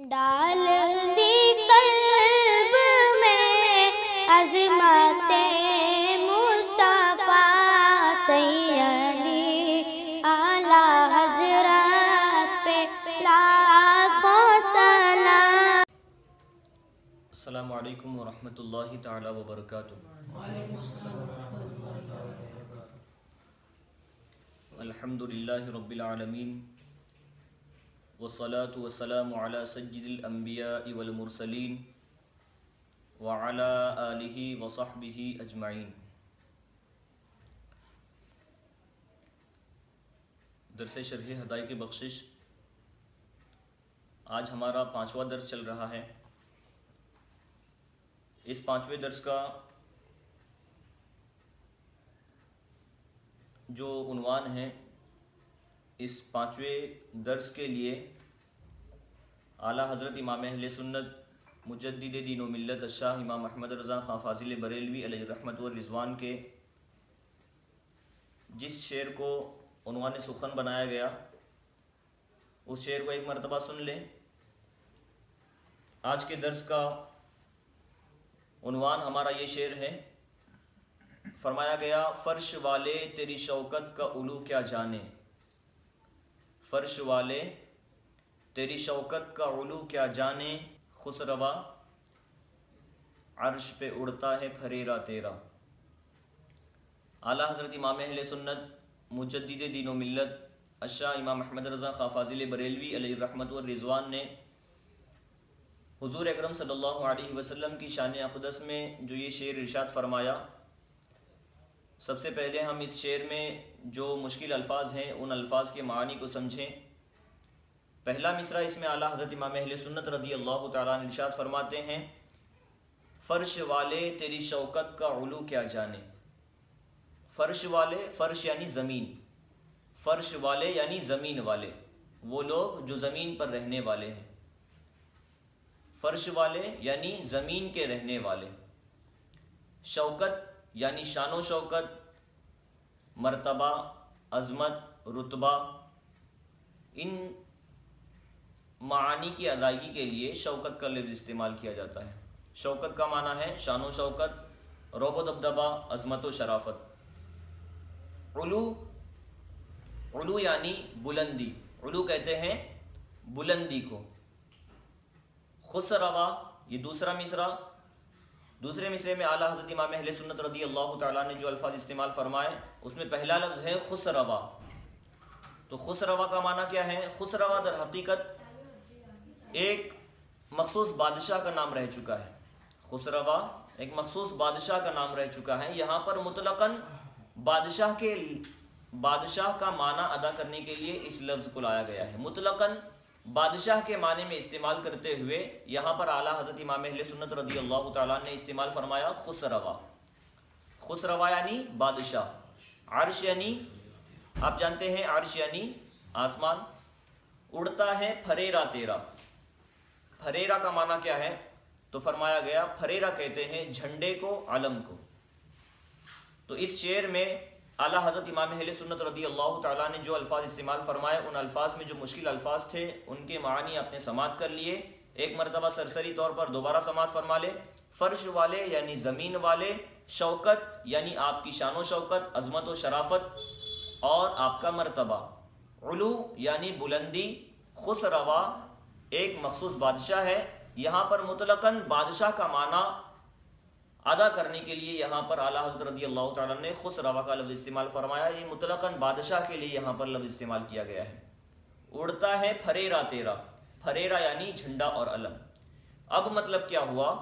ڈال دی قلب میں عظمت مصطفیٰ سیدی اعلی حضرت پہ لاکھوں سلام۔ السلام علیکم ورحمۃ اللہ تعالی وبرکاتہ۔ الحمد للہ رب العالمین والصلاة والسلام علی سید الانبیاء والمرسلین وعلی آلہ وصحبہ اجمعین۔ درس شرح حدائق بخشش، آج ہمارا 5واں درس چل رہا ہے۔ اس 5ویں درس کا جو عنوان ہے، اس 5ویں درس کے لیے اعلیٰ حضرت امام اہل سنت مجدد دین و ملت الشاہ امام احمد رضا خان فاضل بریلوی علیہ رحمت و رضوان کے جس شعر کو عنوان سخن بنایا گیا، اس شعر کو ایک مرتبہ سن لیں۔ آج کے درس کا عنوان ہمارا یہ شعر ہے۔ فرمایا گیا، فرش والے تیری شوکت کا علو کیا جانے، فرش والے تیری شوکت کا علو کیا جانے، خسروا عرش پہ اڑتا ہے پھریرا تیرا۔ اعلیٰ حضرت امام اہل سنت مجدد دین و ملت الشاہ امام احمد رضا خان فاضل بریلوی علیہ رحمت و رضوان نے حضور اکرم صلی اللہ علیہ وسلم کی شان اقدس میں جو یہ شعر ارشاد فرمایا، سب سے پہلے ہم اس شعر میں جو مشکل الفاظ ہیں ان الفاظ کے معانی کو سمجھیں۔ پہلا مصرع اس میں اعلیٰ حضرت امام اہل سنت رضی اللہ تعالیٰ عنہ ارشاد فرماتے ہیں، فرش والے تیری شوکت کا علو کیا جانے۔ فرش والے، فرش یعنی زمین، فرش والے یعنی زمین والے، وہ لوگ جو زمین پر رہنے والے ہیں۔ فرش والے یعنی زمین کے رہنے والے، شوکت یعنی شان و شوکت، مرتبہ، عظمت، رتبہ، ان معانی کی ادائیگی کے لیے شوکت کا لفظ استعمال کیا جاتا ہے۔ شوکت کا معنی ہے شان و شوکت، رعب و دبدبہ، عظمت و شرافت۔ علو، علو یعنی بلندی، علو کہتے ہیں بلندی کو۔ خسروا، یہ دوسرا مصرع، دوسرے مصرعے میں اعلیٰ حضرت امام اہل سنت رضی اللہ تعالیٰ نے جو الفاظ استعمال فرمائے اس میں پہلا لفظ ہے خسروا۔ تو خسروا کا معنی کیا ہے؟ خسروا در حقیقت ایک مخصوص بادشاہ کا نام رہ چکا ہے۔ خسروا ایک مخصوص بادشاہ کا نام رہ چکا ہے۔ یہاں پر مطلقاً بادشاہ کا معنی ادا کرنے کے لیے اس لفظ کو لایا گیا ہے۔ مطلقاً بادشاہ کے معنی میں استعمال کرتے ہوئے یہاں پر اعلیٰ حضرت امام اہل سنت رضی اللہ تعالیٰ نے استعمال فرمایا خسروا۔ خسروا یعنی بادشاہ، عرش یعنی آپ جانتے ہیں عرش یعنی آسمان، اڑتا ہے پھریرا تیرا۔ پھریرا کا معنی کیا ہے؟ تو فرمایا گیا پھریرا کہتے ہیں جھنڈے کو، علم کو۔ تو اس شعر میں اعلیٰ حضرت امام اہل سنت رضی اللہ تعالیٰ نے جو الفاظ استعمال فرمائے، ان الفاظ میں جو مشکل الفاظ تھے ان کے معانی آپ نے سماعت کر لیے۔ ایک مرتبہ سرسری طور پر دوبارہ سماعت فرما لے۔ فرش والے یعنی زمین والے، شوکت یعنی آپ کی شان و شوکت، عظمت و شرافت اور آپ کا مرتبہ، علو یعنی بلندی، خسروا ایک مخصوص بادشاہ ہے۔ یہاں پر مطلقاً بادشاہ کا معنی ادا کرنے کے لیے یہاں پر اعلیٰ حضرت رضی اللہ تعالیٰ نے خسروا کا لفظ استعمال فرمایا۔ یہ مطلقاً بادشاہ کے لیے یہاں پر لفظ استعمال کیا گیا ہے۔ اڑتا ہے پھریرا تیرا، پھریرا یعنی جھنڈا اور علم۔ اب مطلب کیا ہوا؟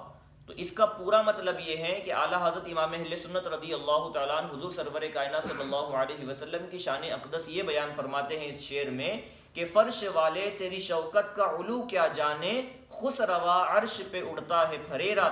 تو اس کا پورا مطلب یہ ہے کہ اعلیٰ حضرت امام اہل سنت رضی اللہ تعالیٰ عنہ حضور سرور کائنات صلی اللہ علیہ وسلم کی شان اقدس یہ بیان فرماتے ہیں اس شعر میں کہ فرش والے تیری شوکت کا علو کیا جانے، خسروا عرش پہ اڑتا ہے پھریرا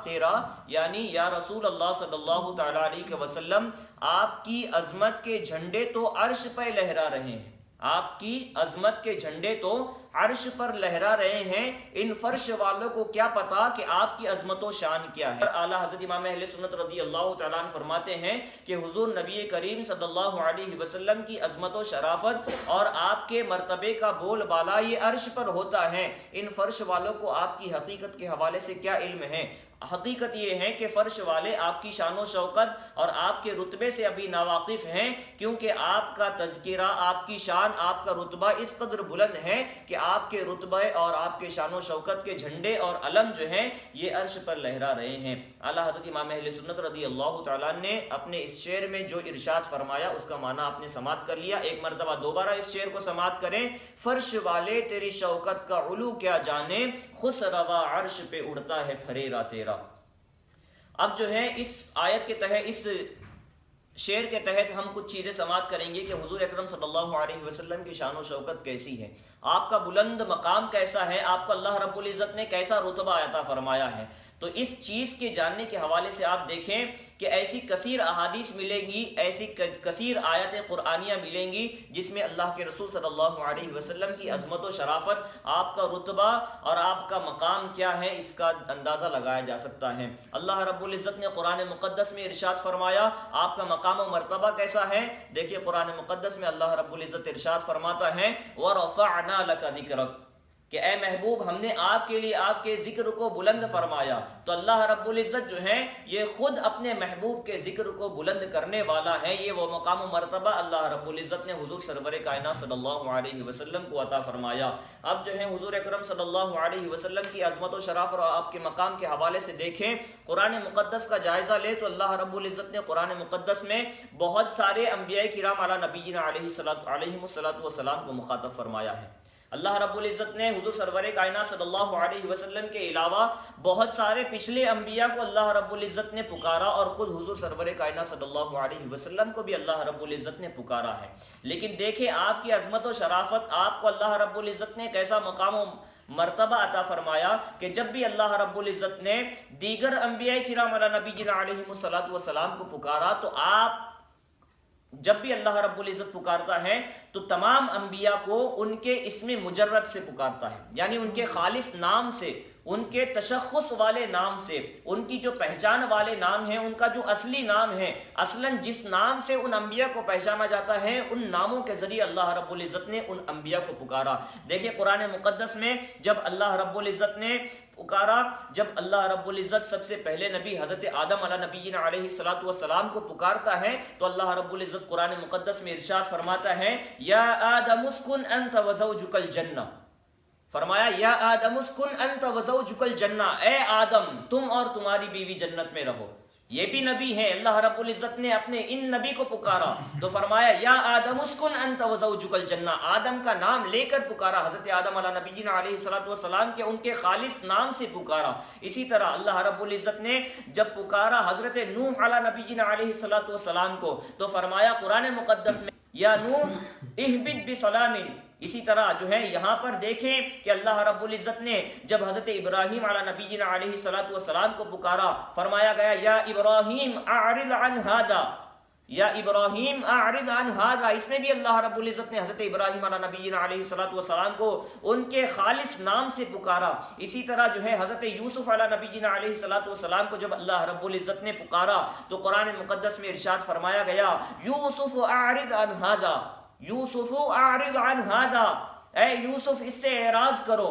تیرا، یعنی یا رسول اللہ صلی اللہ تعالیٰ علیہ وسلم، آپ کی عظمت کے جھنڈے تو عرش پہ لہرا رہے ہیں، آپ کی عظمت کے جھنڈے تو عرش پر لہرا رہے ہیں، ان فرش والوں کو کیا پتا کہ آپ کی عظمت و شان کیا ہے۔ اعلیٰ حضرت امام اہل سنت رضی اللہ تعالیٰ عنہ فرماتے ہیں کہ حضور نبی کریم صلی اللہ علیہ وسلم کی عظمت و شرافت اور آپ کے مرتبے کا بول بالا یہ عرش پر ہوتا ہے۔ ان فرش والوں کو آپ کی حقیقت کے حوالے سے کیا علم ہے؟ حقیقت یہ ہے کہ فرش والے آپ کی شان و شوکت اور آپ کے رتبے سے ابھی ناواقف ہیں، کیونکہ آپ کا تذکرہ، آپ کی شان، آپ کا رتبہ اس قدر بلند ہے کہ آپ کے رتبے اور آپ کے شان و شوکت کے جھنڈے اور علم جو ہیں یہ عرش پر لہرا رہے ہیں۔ اعلیٰ حضرت امام اہل سنت رضی اللہ تعالیٰ نے اپنے اس شعر میں جو ارشاد فرمایا اس کا معنی آپ نے سماعت کر لیا۔ ایک مرتبہ دوبارہ اس شعر کو سماعت کریں۔ فرش والے تیری شوکت کا علو کیا جانے، خسروا عرش پہ اڑتا ہے پھریرا تیرا۔ اب جو ہے اس آیت کے تحت، اس شعر کے تحت ہم کچھ چیزیں سماعت کریں گے کہ حضور اکرم صلی اللہ علیہ وسلم کی شان و شوکت کیسی ہے، آپ کا بلند مقام کیسا ہے، آپ کو اللہ رب العزت نے کیسا رتبہ عطا فرمایا ہے۔ تو اس چیز کے جاننے کے حوالے سے آپ دیکھیں کہ ایسی کثیر احادیث ملیں گی، ایسی کثیر آیت قرآنیہ ملیں گی جس میں اللہ کے رسول صلی اللہ علیہ وسلم کی عظمت و شرافت، آپ کا رتبہ اور آپ کا مقام کیا ہے اس کا اندازہ لگایا جا سکتا ہے۔ اللہ رب العزت نے قرآن مقدس میں ارشاد فرمایا آپ کا مقام و مرتبہ کیسا ہے۔ دیکھیے قرآن مقدس میں اللہ رب العزت ارشاد فرماتا ہے وَرَفَعْنَا لَكَ ذِكْرَكَ، کہ اے محبوب ہم نے آپ کے لیے آپ کے ذکر کو بلند فرمایا۔ تو اللہ رب العزت جو ہے یہ خود اپنے محبوب کے ذکر کو بلند کرنے والا ہے۔ یہ وہ مقام و مرتبہ اللہ رب العزت نے حضور سرور کائنات صلی اللہ علیہ وسلم کو عطا فرمایا۔ اب جو ہے حضور اکرم صلی اللہ علیہ وسلم کی عظمت و شرافت اور آپ کے مقام کے حوالے سے دیکھیں، قرآن مقدس کا جائزہ لے تو اللہ رب العزت نے قرآن مقدس میں بہت سارے انبیاء کرام علی نبینا علیہ الصلوۃ والسلام کو مخاطب فرمایا ہے۔ اللہ رب العزت نے حضور سرور کائنات صلی اللہ علیہ وسلم کے علاوہ بہت سارے پچھلے انبیاء کو اللہ رب العزت نے پکارا اور خود حضور سرور کائنات صلی اللہ علیہ وسلم کو بھی اللہ رب العزت نے پکارا ہے۔ لیکن دیکھیں آپ کی عظمت و شرافت، آپ کو اللہ رب العزت نے کیسا مقام و مرتبہ عطا فرمایا کہ جب بھی اللہ رب العزت نے دیگر انبیاء کرام علی نبینا علیہ الصلوۃ والسلام کو پکارا تو آپ جب بھی اللہ رب العزت پکارتا ہے تو تمام انبیاء کو ان کے اسم مجرد سے پکارتا ہے، یعنی ان کے خالص نام سے، ان کے تشخص والے نام سے، ان کی جو پہچان والے نام ہیں، ان کا جو اصلی نام ہے، اصلاً جس نام سے ان انبیاء کو پہچانا جاتا ہے ان ناموں کے ذریعے اللہ رب العزت نے ان انبیاء کو پکارا۔ دیکھیں قرآن مقدس میں جب اللہ رب العزت نے پکارا، جب اللہ رب العزت سب سے پہلے نبی حضرت آدم علی نبینا علیہ الصلوۃ والسلام کو پکارتا ہے تو اللہ رب العزت قرآن مقدس میں ارشاد فرماتا ہے یا آدم اسکن انت وزوجک الجنہ، فرمایا یا آدم اسکن انت وزوجک الجنہ، اے آدم تم اور تمہاری بیوی جنت میں رہو۔ یہ بھی نبی ہیں، اللہ رب العزت نے اپنے ان نبی کو پکارا تو فرمایا یا آدم اسکن انت وزوجک الجنہ، آدم کا نام لے کر پکارا، حضرت آدم علیہ نبینا علیہ الصلوۃ والسلام کے ان کے خالص نام سے پکارا۔ اسی طرح اللہ رب العزت نے جب پکارا حضرت نوح علیہ نبینا علیہ الصلوۃ والسلام کو تو فرمایا قرآن مقدس میں یا نوح اہبط بسلام۔ اسی طرح جو ہے یہاں پر دیکھیں کہ اللہ رب العزت نے جب حضرت ابراہیم علی نبینا علیہ الصلوۃ والسلام کو پکارا فرمایا گیا یا ابراہیم اعرض عن ھذا، یا ابراہیم اعرض عن ھذا، اس میں بھی اللہ رب العزت نے حضرت ابراہیم علی نبینا علیہ الصلوۃ والسلام کو ان کے خالص نام سے پکارا۔ اسی طرح جو ہے حضرت یوسف علی نبینا علیہ الصلوۃ والسلام کو جب اللہ رب العزت نے پکارا تو قرآن مقدس میں ارشاد فرمایا گیا یوسف اعرض عن ھذا، یوسف اعرض عن ھذا، اے یوسف اس سے اعراض کرو۔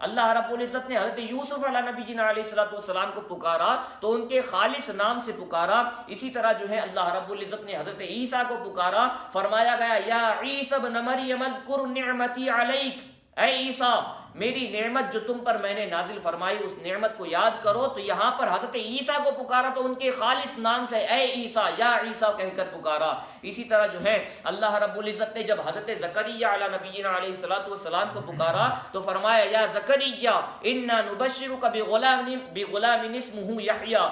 اللہ رب العزت نے حضرت یوسف علیہ نبینا علیہ الصلوۃ والسلام کو پکارا تو ان کے خالص نام سے پکارا۔ اسی طرح جو ہے اللہ رب العزت نے حضرت عیسیٰ کو پکارا، فرمایا گیا یا عیسی ابن مریم اذکر نعمتی علیک، اے عیسیٰ میری نعمت جو تم پر میں نے نازل فرمائی اس نعمت کو یاد کرو۔ تو یہاں پر حضرت عیسیٰ کو پکارا تو ان کے خالص نام سے اے عیسیٰ یا عیسیٰ کہہ کر پکارا۔ اسی طرح جو ہے اللہ رب العزت نے جب حضرت زکریا علی نبینا علیہ الصلوۃ والسلام کو پکارا تو فرمایا یا زکریا انا نبشرک بغلام اسمہ یحییٰ،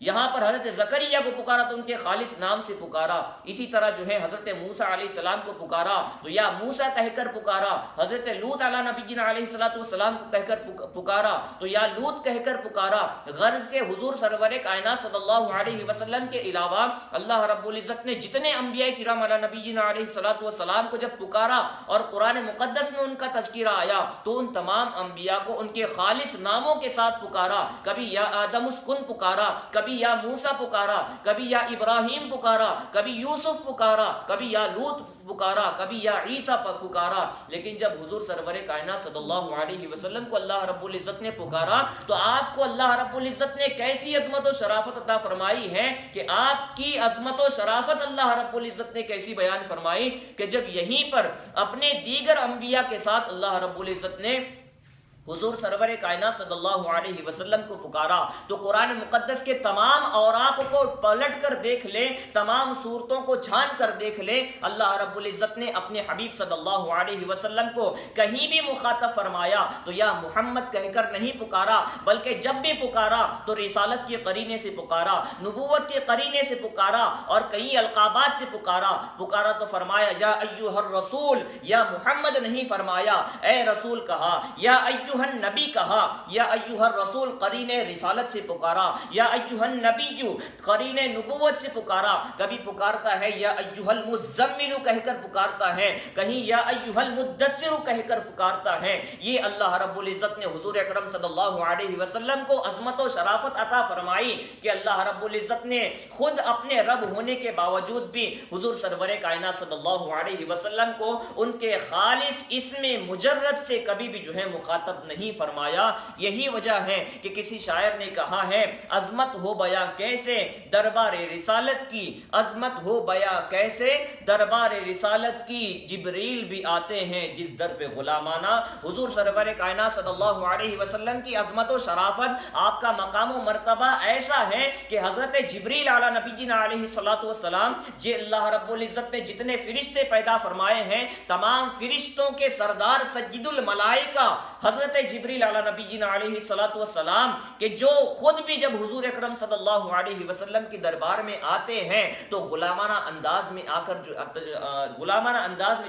یہاں پر حضرت زکریا کو پکارا تو ان کے خالص نام سے پکارا. اسی طرح جو ہے حضرت موسیٰ علیہ السلام کو پکارا تو یا موسیٰ کہہ کر پکارا. حضرت لوط علیہ نبینا علیہ السلام کو کہہ کر پکارا تو یا لوط کہہ کر پکارا. غرض کے حضور سرور کائنات صلی اللہ علیہ وسلم کے علاوہ اللہ رب العزت نے جتنے انبیاء کرام علیہ نبینا علیہ السلام کو جب پکارا اور قرآن مقدس میں ان کا تذکرہ آیا تو ان تمام انبیاء کو ان کے خالص ناموں کے ساتھ پکارا. کبھی یا آدم اسکن پکارا, کبھی یا موسیٰ پکارا, کبھی یا ابراہیم پکارا, کبھی یوسف پکارا, کبھی یا لوط پکارا, کبھی یا عیسیٰ پکارا. لیکن جب حضور سرور کائنات صلی اللہ علیہ وسلم کو اللہ رب العزت نے پکارا تو آپ کو اللہ رب العزت نے کیسی عظمت و شرافت عطا فرمائی ہے کہ آپ کی عظمت و شرافت اللہ رب العزت نے کیسی بیان فرمائی کہ جب یہیں پر اپنے دیگر انبیاء کے ساتھ اللہ رب العزت نے حضور سرور کائنات صلی اللہ علیہ وسلم کو پکارا تو قرآن مقدس کے تمام اوراق کو پلٹ کر دیکھ لیں, تمام صورتوں کو چھان کر دیکھ لیں, اللہ رب العزت نے اپنے حبیب صلی اللہ علیہ وسلم کو کہیں بھی مخاطب فرمایا تو یا محمد کہہ کر نہیں پکارا, بلکہ جب بھی پکارا تو رسالت کے قرینے سے پکارا, نبوت کے قرینے سے پکارا اور کئی القابات سے پکارا تو فرمایا یا ایھا الرسول, یا محمد نہیں فرمایا اے رسول کہا, یا ایھا النبی کہا, یا ایھا الرسول قرین رسالت سے پکارا, یا ایھا النبی قرین نبوت سے پکارا. کبھی پکارتا ہے یا ایھا المزمل کہہ کر پکارتا ہے, کہیں یا ایھا المدثر کہہ کر پکارتا ہے. یہ اللہ رب العزت نے حضور اکرم صلی اللہ علیہ وسلم کو عظمت و شرافت عطا فرمائی کہ اللہ رب العزت نے خود اپنے رب ہونے کے باوجود بھی حضور سرور کائنات صلی اللہ علیہ وسلم کو ان کے خالص اسم مجرد سے کبھی بھی جو ہے مخاطب نہیں فرمایا. یہی وجہ ہے کہ کسی شاعر نے کہا ہے عظمت ہو بیاں کیسے دربار رسالت کی, عظمت ہو بیاں کیسے دربار رسالت کی, جبریل بھی آتے ہیں جس در پہ غلامانہ. حضور سرور کائنات صلی اللہ علیہ وسلم کی عظمت و شرافت, آپ کا مقام و مرتبہ ایسا ہے کہ حضرت جبریل علیہ نبینا علیہ السلام جی اللہ رب العزت نے جتنے فرشتے پیدا فرمائے ہیں تمام فرشتوں کے سردار سید الملائکہ حضرت جبریل علیہ نبینا علیہ السلام کہ جو خود بھی جب حضور اکرم صلی اللہ علیہ وسلم کی دربار میں آتے ہیں تو غلامانہ انداز میں آ کر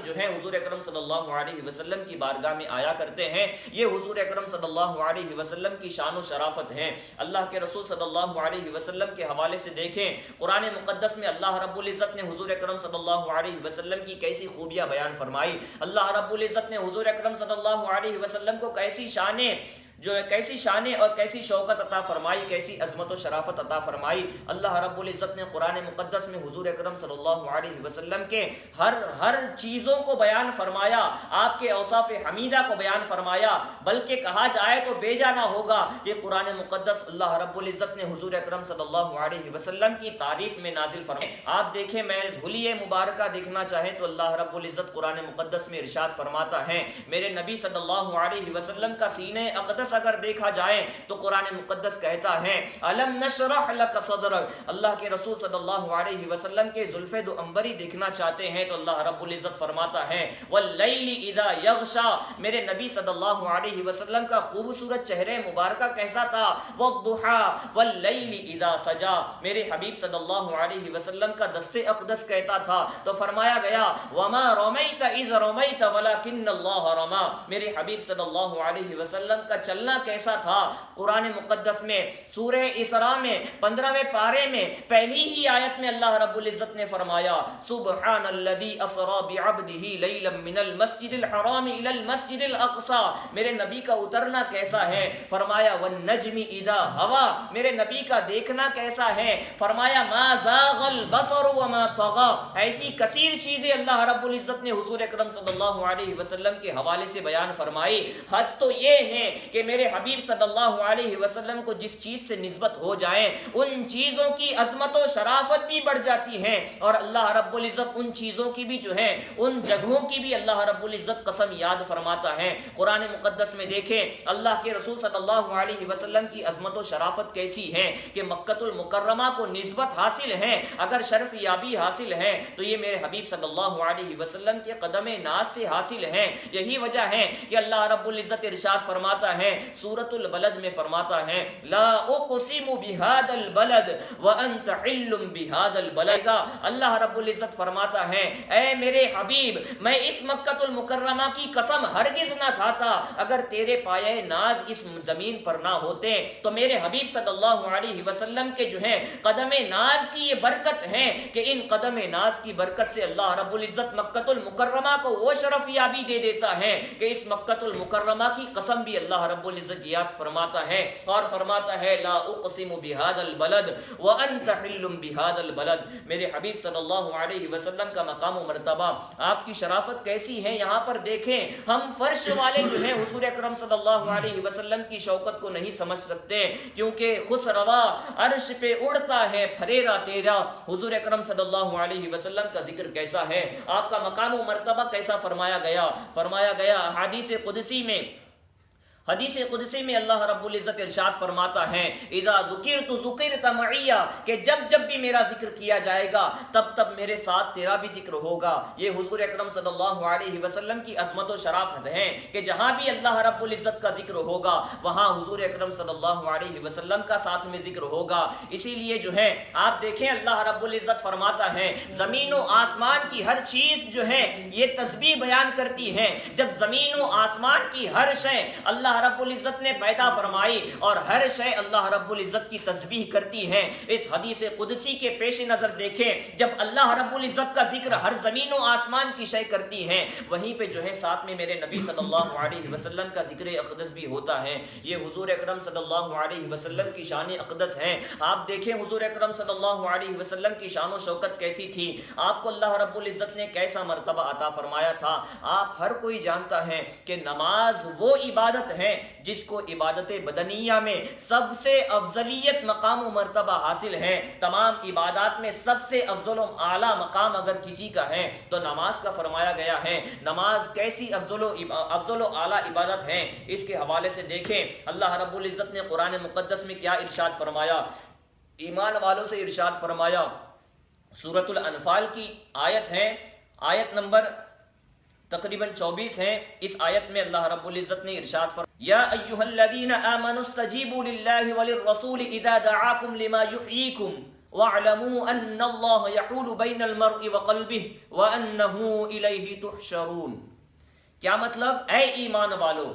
جو ہے حضور اکرم صلی اللہ علیہ وسلم کی بارگاہ میں آیا کرتے ہیں. یہ حضور اکرم صلی اللہ علیہ وسلم کی شان و شرافت ہے. اللہ کے رسول صلی اللہ علیہ وسلم کے حوالے سے دیکھیں قرآن مقدس میں اللہ رب العزت نے حضور اکرم صلی اللہ علیہ وسلم کی کیسی خوبیاں بیان فرمائی. اللہ رب العزت نے حضور اکرم صلی اللہ علیہ وسلم کو کیسی شانیں اور کیسی شوکت عطا فرمائی, کیسی عظمت و شرافت عطا فرمائی. اللہ رب العزت نے قرآن مقدس میں حضور اکرم صلی اللہ علیہ وسلم کے ہر چیزوں کو بیان فرمایا, آپ کے اوصاف حمیدہ کو بیان فرمایا. بلکہ کہا جائے تو بے جانا ہوگا کہ قرآن مقدس اللہ رب العزت نے حضور اکرم صلی اللہ علیہ وسلم کی تعریف میں نازل فرمایا. آپ دیکھیں محض حلیہ مبارکہ دیکھنا چاہیں تو اللہ رب العزت قرآن مقدس میں ارشاد فرماتا ہے میرے نبی صلی اللہ علیہ وسلم کا سینہ اقدس اگر دیکھا جائے تو قرآن مقدس کہتا ہے الم نشرح لک صدرک. اللہ کے رسول صلی اللہ علیہ وسلم کے زلف دو عنبری دیکھنا چاہتے ہیں تو اللہ رب العزت فرماتا ہے واللیل اذا یغشا. میرے نبی صلی اللہ علیہ وسلم کا خوبصورت چہرے مبارکہ کیسا تھا, والضحى واللیل اذا سجا. میرے حبیب صلی اللہ علیہ وسلم کا دست اقدس کہتا تھا تو فرمایا گیا وما رمیت اذ رمیت ولکن اللہ رما. میرے حبیب صلی اللہ علیہ وسلم کا چلنا کیسا تھا. قرآن مقدس میں سورہ اسراء میں 15ویں پارے میں پہلی ہی آیت میں اللہ رب العزت نے فرمایا سبحان الذی اسری بعبدہ لیلا من المسجد الحرام الی المسجد الاقصی. میرے نبی کا اترنا کیسا ہے, فرمایا والنجم اذا ہوا. میرے نبی کا دیکھنا کیسا ہے, فرمایا ما زاغ البصر وما طغى. ایسی کثیر چیزیں اللہ رب العزت نے حضور اکرم صلی اللہ علیہ وسلم کے حوالے سے بیان فرمائی. حد تو یہ ہے کہ میرے حبیب صلی اللہ علیہ وسلم کو جس چیز سے نسبت ہو جائیں ان چیزوں کی عظمت و شرافت بھی بڑھ جاتی ہے اور اللہ رب العزت ان چیزوں کی بھی جو ہے ان جگہوں کی بھی اللہ رب العزت قسم یاد فرماتا ہے. قرآن مقدس میں دیکھیں اللہ کے رسول صلی اللہ علیہ وسلم کی عظمت و شرافت کیسی ہے کہ مکۃ المکرمہ کو نسبت حاصل ہے, اگر شرف یابی حاصل ہے تو یہ میرے حبیب صلی اللہ علیہ وسلم کے قدم ناز سے حاصل ہے. یہی وجہ ہے کہ اللہ رب العزت ارشاد فرماتا ہے سورۃ البلد میں فرماتا ہے لا اقسم بہذا البلد وانت حل بہذا البلد. اللہ رب العزت فرماتا ہے اے میرے حبیب میں اس مکۃ المکرمہ کی قسم ہرگز نہ کھاتا اگر تیرے پایہ ناز اس زمین پر نہ ہوتے. تو میرے حبیب صلی اللہ علیہ وسلم کے جو ہے قدم ناز کی یہ برکت ہے کہ ان قدم ناز کی برکت سے اللہ رب العزت مکۃ المکرمہ کو وہ شرف یابی دے دیتا ہے کہ اس مکۃ المکرمہ کی قسم بھی اللہ رب العزت یاد فرماتا ہے اور فرماتا ہے لا اقسم بہذا البلد وانت حل بہذا البلد. میرے حبیب صلی اللہ علیہ وسلم کا مقام و مرتبہ آپ کی شرافت کیسی ہے یہاں پر دیکھیں. ہم فرش والے جو ہیں حضور اکرم صلی اللہ علیہ وسلم کی شوکت کو نہیں سمجھ سکتے کیونکہ خسروا عرش پہ اڑتا ہے پھریرا تیرا. حضور اکرم صلی اللہ علیہ وسلم کا ذکر کیسا ہے, آپ کا مقام و مرتبہ کیسا فرمایا گیا حدیث قدسی میں اللہ رب العزت ارشاد فرماتا ہے اذا ذکرت ذکرت معی کہ جب بھی میرا ذکر کیا جائے گا تب میرے ساتھ تیرا بھی ذکر ہوگا. یہ حضور اکرم صلی اللہ علیہ وسلم کی عظمت و شرافت ہے کہ جہاں بھی اللہ رب العزت کا ذکر ہوگا وہاں حضور اکرم صلی اللہ علیہ وسلم کا ساتھ میں ذکر ہوگا. اسی لیے جو ہے آپ دیکھیں اللہ رب العزت فرماتا ہے زمین و آسمان کی ہر چیز جو ہے یہ تسبیح بیان کرتی ہے. جب زمین و آسمان کی ہر شے اللہ رب العزت نے پیدا فرمائی اور ہر شے اللہ رب العزت کی تسبیح کرتی ہے. اس حدیث قدسی کے پیش نظر دیکھیں جب اللہ رب العزت کا ذکر ہر زمین و آسمان کی شے کرتی ہے وہیں پہ جو ہے ساتھ میں میرے نبی صلی اللہ علیہ وسلم کا ذکر اقدس بھی ہوتا ہے. یہ حضور اکرم صلی اللہ علیہ وسلم کی شان اقدس ہے. آپ دیکھیں حضور اکرم صلی اللہ علیہ وسلم کی شان و شوکت کیسی تھی, آپ کو اللہ رب العزت نے کیسا مرتبہ عطا فرمایا تھا. آپ ہر کوئی جانتا ہے کہ نماز وہ عبادت ہے جس کو عبادت بدنیہ میں سب سے افضلیت مقام و مرتبہ حاصل ہے. تمام عبادات میں سب سے افضل و اعلیٰ مقام اگر کسی کا ہے تو نماز کا فرمایا گیا ہے. نماز کیسی افضل و اعلیٰ عبادت ہے اس کے حوالے سے دیکھیں اللہ رب العزت نے قرآن مقدس میں کیا ارشاد فرمایا. ایمان والوں سے ارشاد فرمایا سورۃ الانفال کی آیت ہے, آیت نمبر تقریباً 24 ہے. اس آیت میں اللہ رب العزت نے ارشاد فرمایا یا ایھا الذین آمنوا استجیبوا للہ وللرسول اذا دعاکم لما یحییکم واعلموا ان اللہ یحول بین المرء وقلبہ وانہ الیہ تحشرون. کیا مطلب؟ اے ایمان والو,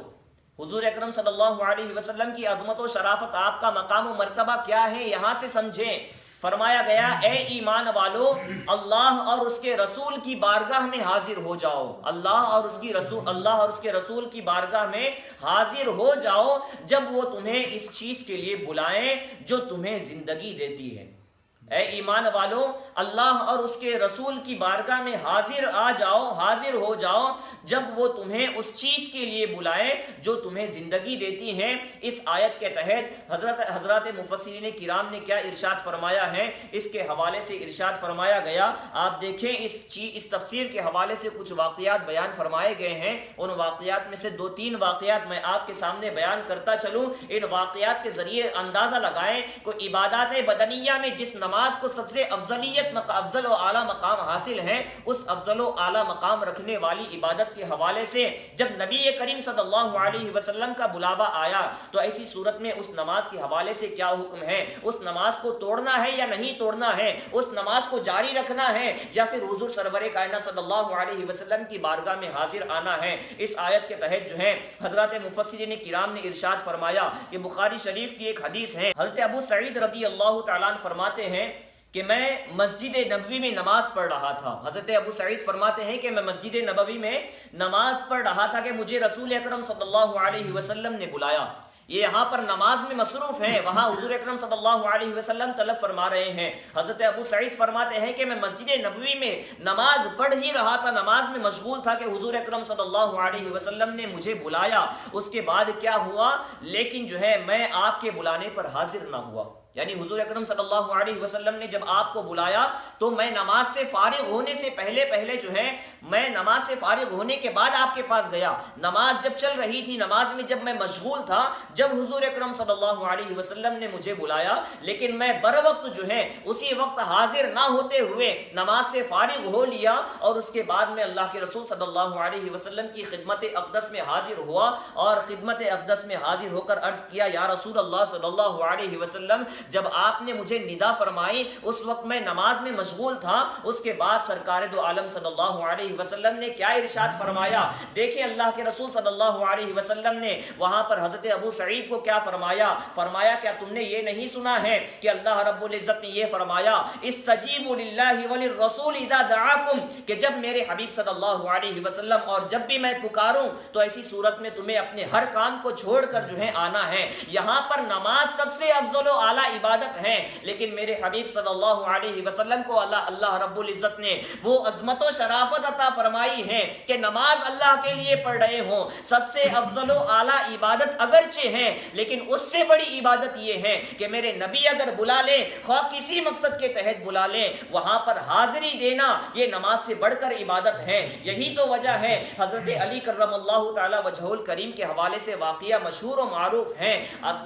حضور اکرم صلی اللہ علیہ وسلم کی عظمت و شرافت, آپ کا مقام و مرتبہ کیا ہے یہاں سے سمجھیں. فرمایا گیا اے ایمان والو اللہ اور اس کے رسول کی بارگاہ میں حاضر ہو جاؤ. اللہ اور اس کے رسول کی بارگاہ میں حاضر ہو جاؤ جب وہ تمہیں اس چیز کے لیے بلائیں جو تمہیں زندگی دیتی ہے. اے ایمان والو اللہ اور اس کے رسول کی بارگاہ میں حاضر ہو جاؤ جب وہ تمہیں اس چیز کے لیے بلائیں جو تمہیں زندگی دیتی ہیں. اس آیت کے تحت حضرات مفسرین کرام نے کیا ارشاد فرمایا ہے اس کے حوالے سے ارشاد فرمایا گیا. آپ دیکھیں اس تفسیر کے حوالے سے کچھ واقعات بیان فرمائے گئے ہیں. ان واقعات میں سے 2-3 واقعات میں آپ کے سامنے بیان کرتا چلوں. ان واقعات کے ذریعے اندازہ لگائیں کہ عبادات بدنیہ میں جس نماز کو سب سے افضل و اعلیٰ مقام حاصل ہے اس افضل و اعلیٰ مقام رکھنے والی عبادت کے حوالے سے جب نبی کریم صلی اللہ علیہ وسلم کا بلاوا آیا تو ایسی صورت میں اس نماز کے حوالے سے کیا حکم ہے, اس نماز کو توڑنا ہے یا نہیں توڑنا ہے, اس نماز کو جاری رکھنا ہے یا پھر حضور سرور کائنات صلی اللہ علیہ وسلم کی بارگاہ میں حاضر آنا ہے. اس آیت کے تحت جو ہے حضرات مفسرین کرام نے ارشاد فرمایا کہ بخاری شریف کی ایک حدیث ہے, حضرت ابو سعید رضی اللہ تعالیٰ عنہ فرماتے ہیں کہ میں مسجد نبوی میں نماز پڑھ رہا تھا. حضرت ابو سعید فرماتے ہیں کہ میں مسجد نبوی میں نماز پڑھ رہا تھا کہ مجھے رسول اکرم صلی اللہ علیہ وسلم نے بلایا. یہ یہاں پر نماز میں مصروف ہیں, وہاں حضور اکرم صلی اللہ علیہ وسلم طلب فرما رہے ہیں. حضرت ابو سعید فرماتے ہیں کہ میں مسجد نبوی میں نماز پڑھ ہی رہا تھا, نماز میں مشغول تھا کہ حضور اکرم صلی اللہ علیہ وسلم نے مجھے بلایا. اس کے بعد کیا ہوا, لیکن جو ہے میں آپ کے بلانے پر حاضر نہ ہوا. یعنی حضور اکرم صلی اللہ علیہ وسلم نے جب آپ کو بلایا تو میں نماز سے فارغ ہونے سے پہلے جو ہے میں نماز سے فارغ ہونے کے بعد آپ کے پاس گیا. نماز جب چل رہی تھی, نماز میں جب میں مشغول تھا, جب حضور اکرم صلی اللہ علیہ وسلم نے مجھے بلایا, لیکن میں بر وقت جو ہے اسی وقت حاضر نہ ہوتے ہوئے نماز سے فارغ ہو لیا, اور اس کے بعد میں اللہ کے رسول صلی اللہ علیہ وسلم کی خدمت اقدس میں حاضر ہوا, اور خدمت اقدس میں حاضر ہو کر عرض کیا, یا رسول اللہ صلی اللہ علیہ وسلم, جب آپ نے مجھے ندا فرمائی اس وقت میں نماز میں مشغول تھا. اس کے بعد سرکار دو عالم صلی اللہ علیہ وسلم نے کیا ارشاد فرمایا؟ دیکھیں اللہ کے رسول صلی اللہ علیہ وسلم نے وہاں پر حضرت ابو سعید کو کیا فرمایا؟ فرمایا کیا تم نے یہ نہیں سنا ہے کہ اللہ رب العزت نے یہ فرمایا, استجیبوا للہ وللرسول اذا دعاکم, کہ جب میرے حبیب صلی اللہ علیہ وسلم اور جب بھی میں پکاروں تو ایسی صورت میں تمہیں اپنے ہر کام کو چھوڑ کر جو ہے آنا ہے. یہاں پر نماز سب سے افضل و اعلیٰ عبادت ہے, لیکن میرے حبیب صلی اللہ علیہ وسلم کو اللہ رب العزت نے وہ عظمت و شرافت عطا فرمائی ہے کہ نماز اللہ کے لیے پڑھ رہے ہوں. سب سے افضل و اعلیٰ عبادت اگرچہ ہے, لیکن اس سے بڑی عبادت یہ ہے کہ میرے نبی اگر بلا لیں, خواہ کسی مقصد کے تحت بلا لیں, وہاں پر حاضری دینا یہ نماز سے بڑھ کر عبادت ہے. یہی تو وجہ ہے حضرت علی کرم اللہ تعالی وجہہ الکریم کے حوالے سے واقعہ مشہور و معروف ہے.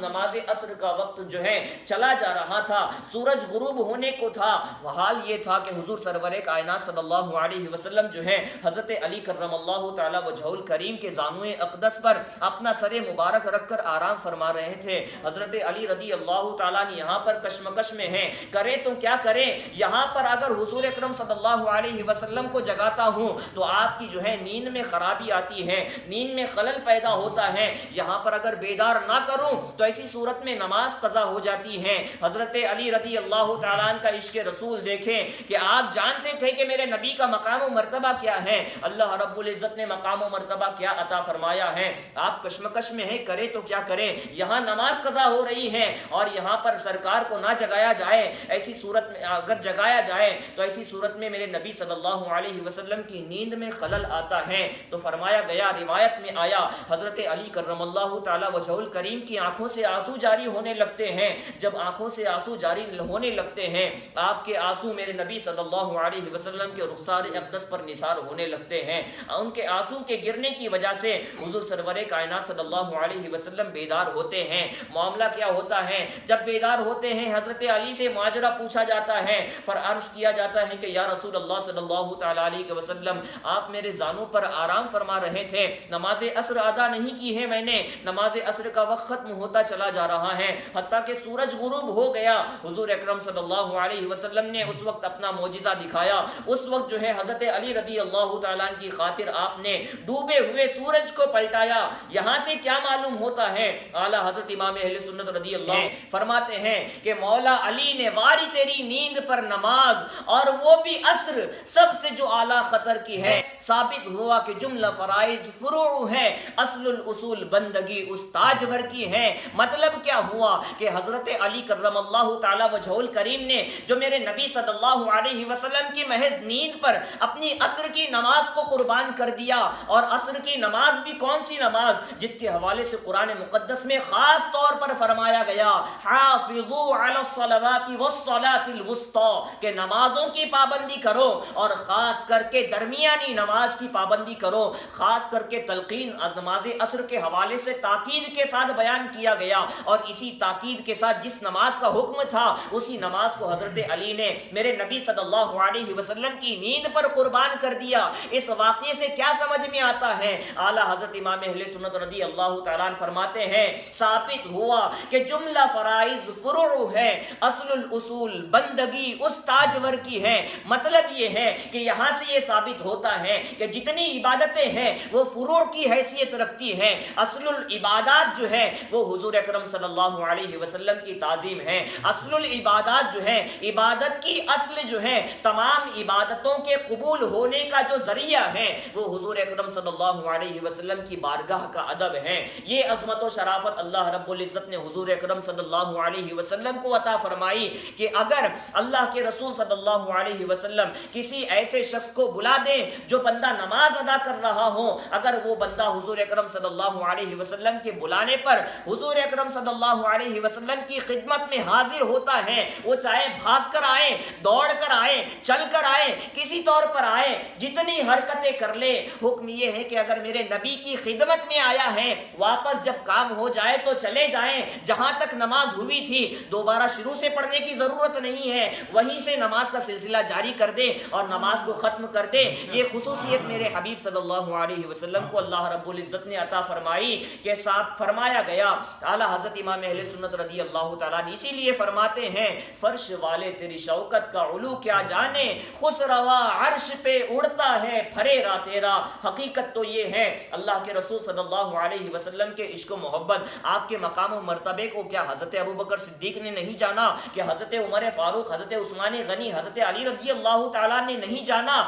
نماز عصر کا وقت جو ہے چلا جا رہا تھا, سورج غروب ہونے کو تھا. حال یہ تھا کہ حضور سرور کائنات صلی اللہ علیہ وسلم جو ہے حضرت علی کرم اللہ تعالی وجہہ الکریم کے زانوئے اقدس پر اپنا سر مبارک رکھ کر آرام فرما رہے تھے. حضرت علی رضی اللہ تعالیٰ نے یہاں پر کشمکش میں ہیں, کرے تو کیا کریں. یہاں پر اگر حضور اکرم صلی اللہ علیہ وسلم کو جگاتا ہوں تو آپ کی جو ہے نیند میں خرابی آتی ہے, نیند میں خلل پیدا ہوتا ہے. یہاں پر اگر بیدار نہ کروں تو ایسی صورت میں نماز قضا ہو جاتی ہے. حضرت علی رضی اللہ تعالیٰ عنہ کا عشق رسول دیکھیں کہ آپ جانتے تھے کہ میرے نبی کا مقام و مرتبہ کیا ہے, اللہ رب العزت نے مقام و مرتبہ کیا عطا فرمایا ہے. آپ کشمکش میں ہیں, کرے تو کیا کریں. یہاں نماز قضا ہو رہی ہے اور یہاں پر سرکار کو نہ جگایا جائے, ایسی صورت میں اگر جگایا جائے تو ایسی صورت میں میرے نبی صلی اللہ علیہ وسلم کی نیند میں خلل آتا ہے. تو فرمایا گیا, روایت میں آیا, حضرت علی کرم اللہ تعالی وجہہ الکریم کی آنکھوں سے آنسو جاری ہونے لگتے ہیں. جب آنکھوں سے آنسو جاری ہونے لگتے ہیں, آپ کے آنسو میرے نبی صلی اللہ علیہ وسلم کے رخسار اقدس پر نثار ہونے لگتے ہیں. ان کے آنسو کے گرنے کی وجہ سے حضور سرور کائنات صلی اللہ علیہ وسلم بیدار ہوتے ہیں. معاملہ کیا ہوتا ہے, جب بیدار ہوتے ہیں حضرت علی سے ماجرا پوچھا جاتا ہے, پر عرض کیا جاتا ہے کہ یا رسول اللہ صلی اللہ تعالی علیہ وسلم, آپ میرے زانوں پر آرام فرما رہے تھے, نماز عصر ادا نہیں کی ہے میں نے, نماز عصر کا وقت ختم ہوتا چلا جا رہا ہے, حتیٰ کہ سورج غروب ہو گیا. حضور اکرم صلی اللہ علیہ وسلم نے اس وقت اپنا معجزہ دکھایا. اس وقت جو ہے حضرت علی رضی اللہ تعالیٰ کی خاطر آپ نے ڈوبے ہوئے سورج کو پلٹایا. یہاں سے کیا معلوم ہوتا ہے, اعلیٰ حضرت امام اہل سنت رضی اللہ فرماتے ہیں کہ مولا علی نے واری تیری نیند پر نماز, اور وہ بھی عصر, سب سے جو اعلیٰ خطر کی ہے. ثابت ہوا کہ جملہ فرائض فروع ہے, اصل الاصول بندگی اس تاجور کی ہے. مطلب کیا ہوا کہ حضرت علی کرم اللہ تعالی وجہہ الکریم نے جو میرے نبی صلی اللہ علیہ وسلم کی محض نیند پر اپنی عصر کی نماز کو قربان کر دیا. اور عصر کی نماز بھی کون سی نماز, جس کے حوالے سے قرآن مقدس میں خاص طور پر فرمایا گیا, حافظوا علی الصلوات والصلاۃ الوسطی, کہ نمازوں کی پابندی کرو اور خاص کر کے درمیانی نماز کی پابندی کرو. خاص کر کے تلقین نماز عصر کے حوالے سے تاکید کے ساتھ بیان کیا گیا, اور اسی تاکید کے ساتھ جس نماز کا حکم تھا اسی نماز کو حضرت علی نے میرے نبی صلی اللہ علیہ وسلم کی نیند پر قربان کر دیا. اس واقعے سے کیا سمجھ میں آتا ہے, اعلیٰ حضرت امام اہل سنت رضی اللہ تعالیٰ فرماتے ہیں ثابت ہوا کہ جملہ فرائض فروع ہے, اصل الاصول بندگی اس تاجور کی ہے. مطلب یہ ہے کہ یہاں سے یہ ثابت ہوتا ہے کہ جتنی عبادتیں ہیں وہ فروع کی حیثیت رکھتی ہیں. اصل العبادات جو ہے وہ حضور اکرم صلی اللہ علیہ وسلم کی تعظیم ہے. اصل العبادات جو ہے, عبادت کی اصل جو ہے, تمام عبادتوں کے قبول ہونے کا جو ذریعہ ہے وہ حضور اکرم صلی اللہ علیہ وسلم کی بارگاہ کا ادب ہے. یہ عظمت و شرافت اللہ رب العزت نے حضور اکرم صلی اللہ علیہ وسلم کو عطا فرمائی کہ اگر اللہ کے رسول صلی اللہ علیہ وسلم کسی ایسے شخص کو بلا دیں جو بندہ نماز ادا کر رہا ہو, اگر وہ بندہ حضور اکرم صلی اللہ علیہ وسلم کے بلانے پر حضور اکرم صلی اللہ علیہ وسلم کی خدمت میں حاضر ہوتا ہے، وہ چاہے بھاگ کر آئے، دوڑ کر آئے، چل کر آئے، کسی طور پر آئے، جتنی حرکتیں کر لے، حکم یہ ہے کہ اگر میرے نبی کی خدمت میں آیا ہے، واپس جب کام ہو جائے تو چلے جائیں، جہاں تک نماز ہوئی تھی دوبارہ شروع سے پڑھنے کی ضرورت نہیں ہے، وہیں سے نماز کا سلسلہ جاری کر دے اور نماز کو ختم کر دے۔ یہ خصوصیت میرے حبیب صلی اللہ علیہ وسلم کو اللہ رب العزت نے عطا فرمائی کہ صاحب فرمایا گیا، اعلیٰ حضرت امام اہل سنت رضی اللہ تعالیٰ نے اسی لیے فرماتے ہیں، فرش والے تیری شوکت کا علو کیا جانے، خسروا عرش پہ اڑتا ہے پھریرا تیرا۔ حقیقت تو یہ ہے اللہ کے رسول صلی اللہ علیہ وسلم کے عشق و محبت، آپ کے مقام و مرتبے کو کیا حضرت ابوبکر صدیق نے نہیں جانا؟ کہ حضرت عمر فاروق، حضرت عثمان غنی، حضرت علی رضی اللہ تعالیٰ نے نہیں جانا؟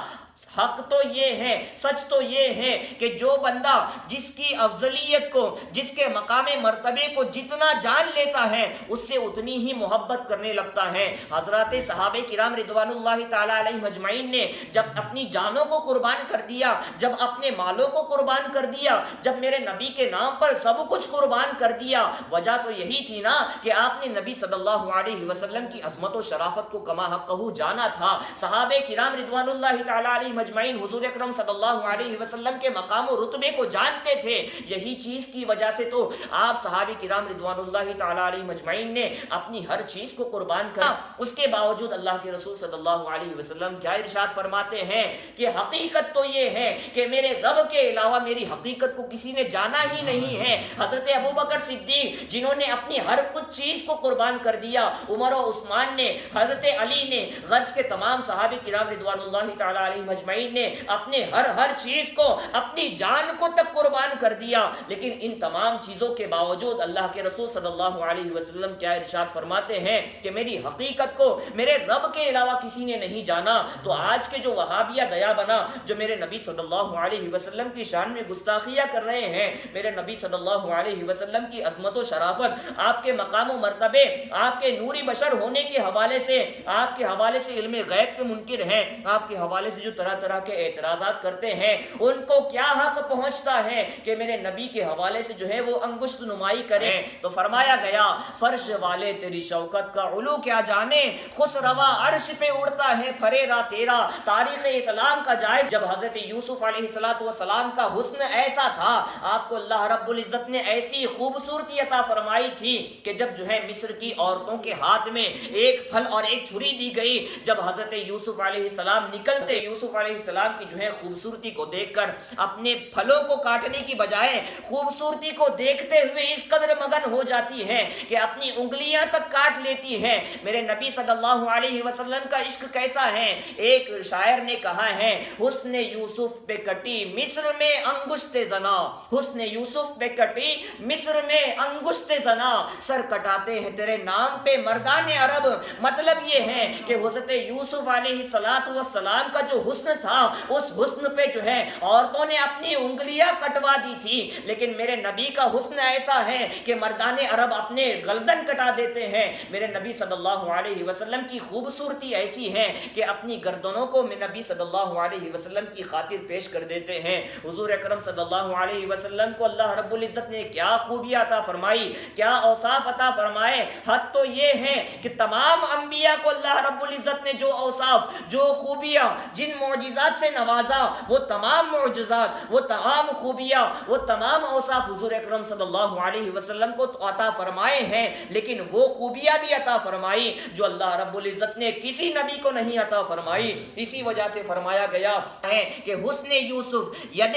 حق تو یہ ہے، سچ تو یہ ہے کہ جو بندہ جس کی افضلیت کو، جس کے مقام مرتبے کو جتنا جان لیتا ہے، اس سے اتنی ہی محبت کرنے لگتا ہے۔ حضرات صحابہ کرام رضوان اللہ تعالی علیہم اجمعین نے جب اپنی جانوں کو قربان کر دیا، جب اپنے مالوں کو قربان کر دیا، جب میرے نبی کے نام پر سب کچھ قربان کر دیا، وجہ تو یہی تھی نا کہ آپ نے نبی صلی اللہ علیہ وسلم کی عظمت و شرافت کو کما حقہ جانا تھا۔ صحابہ کرام رضوان اللہ تعالی علیہم اجمعین حضور اکرم صلی اللہ علیہ وسلم کے مقام و رتبے کو جانتے تھے، یہی چیز کی وجہ سے تو آپ صحابہ کرام رضوان اللہ تعالی علیہ اجمعین نے اپنی ہر چیز کو قربان کرا۔ اس کے باوجود اللہ کے رسول صلی اللہ علیہ وسلم کیا ارشاد فرماتے ہیں کہ حقیقت تو یہ ہے کہ میرے رب کے علاوہ میری حقیقت کو کسی نے جانا ہی نہیں ہے۔ حضرت ابوبکر صدیق جنہوں نے اپنی ہر کچھ چیز کو قربان کر دیا، عمر و عثمان نے، حضرت علی نے، غرض کے تمام صحابہ کرام رضوان اللہ تعالی علیہ اجمعین نے اپنے ہر چیز کو، اپنی جان کو تک قربان کر دیا، لیکن ان تمام چیزوں کے باوجود اللہ کے رسول صلی اللہ علیہ وسلم کیا ارشاد فرماتے ہیں کہ میری حقیقت کو میرے رب کے علاوہ کسی نے نہیں جانا۔ تو آج کے جو وہابیہ دیا بنا، جو میرے نبی صلی اللہ علیہ وسلم کی شان میں گستاخیاں کر رہے ہیں، میرے نبی صلی اللہ علیہ وسلم کی عظمت و شرافت، آپ کے مقام و مرتبے، آپ کے نوری بشر ہونے کے حوالے سے، آپ کے حوالے سے علم غیب کے منکر ہیں، آپ کے حوالے سے جو طرح طرح کے اعتراضات کرتے ہیں، ان کو کیا حق پہنچتا ہے کہ میرے نبی کے حوالے سے جو ہے وہ انگشت نمائی کریں؟ تو فرمایا گیا، فرش والے تیری شوکت کا علو کیا جانے، خسروا عرش پہ اڑتا ہے پھریرا تیرا۔ تاریخ اسلام کا جائز جب حضرت یوسف علیہ السلام کا حسن ایسا تھا، آپ کو اللہ رب العزت نے ایسی خوبصورتی عطا فرمائی تھی کہ جب جو ہے مصر کی عورتوں کے ہاتھ میں ایک پھل اور ایک چھری دی گئی، جب حضرت یوسف علیہ السلام نکلتے، یوسف علیہ السلام کی جو ہے خوبصورتی کو دیکھ کر اپنے پھلوں کو کاٹنے کی بجائے خوبصورتی کو دیکھتے ہوئے اس قدر مگن ہو جاتی ہے کہ اپنی انگلیاں تک کاٹ لیتی ہے۔ میرے نبی صلی اللہ علیہ وسلم کا عشق کیسا ہے؟ ایک شاعر نے کہا ہے، حسن یوسف پہ کٹی مصر میں انگشت زنا، حسن یوسف پہ کٹی مصر میں انگشت زنا، سر کٹاتے ہیں تیرے نام پہ مردان عرب۔ مطلب یہ ہے کہ حضرت یوسف علیہ السلام کا جو حسن تھا، اس حسن پہ جو ہے عورتوں نے اپنی انگلیاں کٹوا دی تھی، لیکن میرے نبی کا حسن ایسا ہے کہ مردان عرب اپنے گردن کٹا دیتے ہیں۔ میرے نبی صلی اللہ علیہ وسلم کی خوبصورتی ایسی ہے کہ اپنی گردنوں کو نبی صلی اللہ علیہ وسلم کی خاطر پیش کر دیتے ہیں۔ حضور اکرم صلی اللہ علیہ وسلم کو اللہ رب العزت نے کیا خوبیاں عطا فرمائی، کیا اوصاف عطا فرمائے۔ حد تو یہ ہے کہ تمام انبیاء کو اللہ رب العزت نے جو اوصاف، جو خوبیاں، جن معجزات سے نوازا، وہ تمام معجزات، وہ تمام خوبیاں، وہ تمام اوصاف حضور اکرم صلی اللہ علیہ وسلم کو عطا فرمائے ہیں، لیکن وہ خوبیاں بھی عطا فرمائی جو اللہ رب العزت نے کسی نبی کو نہیں عطا فرمائی۔ اسی وجہ سے فرمایا گیا ہے کہ حسن یوسف ید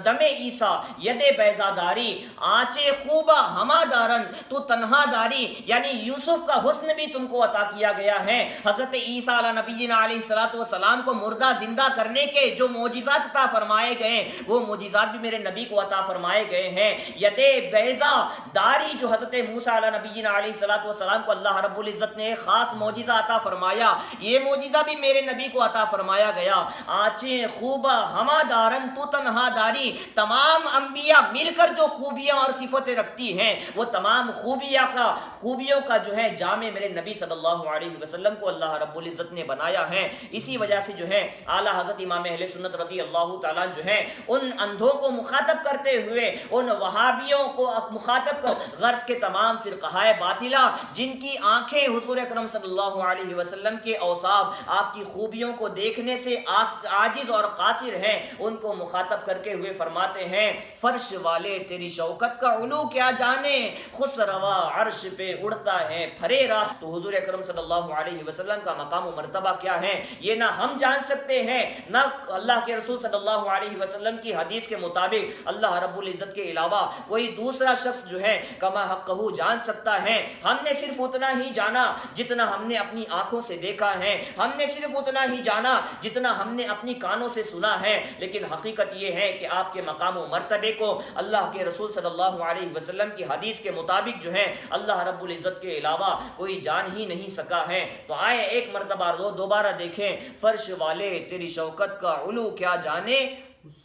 دم عیسیٰ ید بیضا داری، آنچے خوبہ ہما دارن تو تنہا داری، یعنی یوسف کا حسن بھی تم کو عطا کیا گیا ہے۔ حضرت عیسیٰ علیہ نبینا علیہ السلام کو مردہ زندہ کرنے کے جو معجزات عطا فرمائے گئے، وہ معجزات بھی میرے نبی کو عطا فرمائے گئے ہیں۔ ید بیضا داری جو حضرت موسیٰ علیہ نبینا علیہ السلام کو اللہ رب العزت نے خاص معجزہ عطا فرمایا، یہ معجزہ بھی میرے نبی کو عطا فرمایا گیا۔ آنچیں خوبہ ہما دارن تو تنہا داری، تمام انبیاء مل کر جو خوبیاں اور صفتیں رکھتی ہیں، وہ تمام خوبیوں کا جو ہے جامع میرے نبی صلی اللہ علیہ وسلم کو اللہ رب العزت نے بنایا ہے۔ اسی وجہ سے جو ہے اعلیٰ حضرت امام اہل سنت رضی اللہ تعالیٰ جو ہیں ان اندھوں کو مخاطب کرتے ہوئے ان وہابیوں کو مخاطب کر غرض کے تمام فرقہائے باطلہ جن کی آنکھیں حضور اکرم صلی اللہ علیہ وسلم کے اوصاف آپ کی خوبیوں کو دیکھنے سے عاجز اور قاصر ہیں ان کو مخاطب کر کے ہوئے فرماتے ہیں فرش والے تیری شوکت کا علو کیا جانے، خسروا عرش پہ اڑتا ہے پھریرا۔ تو حضور اکرم صلی اللہ علیہ وسلم کا مقام و مرتبہ کیا ہے یہ نہ ہم جان سکتے ہیں، نہ اللہ کے رسول صلی اللہ علیہ وسلم کی حدیث کے مطابق اللہ رب العزت کے علاوہ کوئی دوسرا شخص جو ہے کما حقہ جان سکتا ہے۔ ہم نے صرف اتنا ہی جانا جتنا ہم نے اپنی آنکھوں سے دیکھا ہے، ہم نے صرف اتنا ہی جانا جتنا ہم نے اپنی کانوں سے سنا ہے، لیکن حقیقت یہ ہے کہ آپ کے مقام و مرتبے کو اللہ کے رسول صلی اللہ علیہ وسلم کی حدیث کے مطابق جو ہے اللہ رب العزت کے علاوہ کوئی جان ہی نہیں سکا ہے۔ تو آئے ایک مرتبہ دوبارہ دیکھیں، فرش والے تیری شوکت کا علو کیا جانے،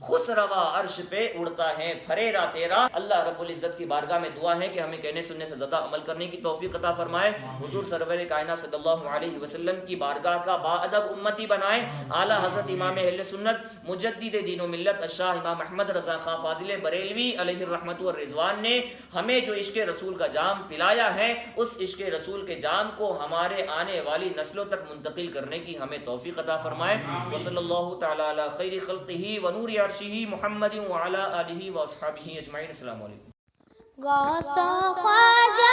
خسروا عرش پہ اڑتا ہے پھریرا تیرا۔ اللہ رب العزت کی بارگاہ میں دعا ہے کہ ہمیں کہنے سننے سے زیادہ عمل کرنے کی توفیق عطا فرمائے، حضور سرور کائنات صلی اللہ علیہ وسلم کی بارگاہ کا با ادب امتی بنائے، اعلیٰ حضرت امام اہل سنت مجدد دین و ملت الشاہ امام احمد رضا خان فاضل بریلوی علیہ الرحمت والرضوان نے ہمیں جو عشق رسول کا جام پلایا ہے اس عشق رسول کے جام کو ہمارے آنے والی نسلوں تک منتقل کرنے کی ہمیں توفیق عطا فرمائے۔ وصلی اللہ تعالی علی خیر خلقہ و نور عرشہ محمد وعلی آلہ واصحابہ اجمعین۔ السلام علیکم۔ غوث و خواجہ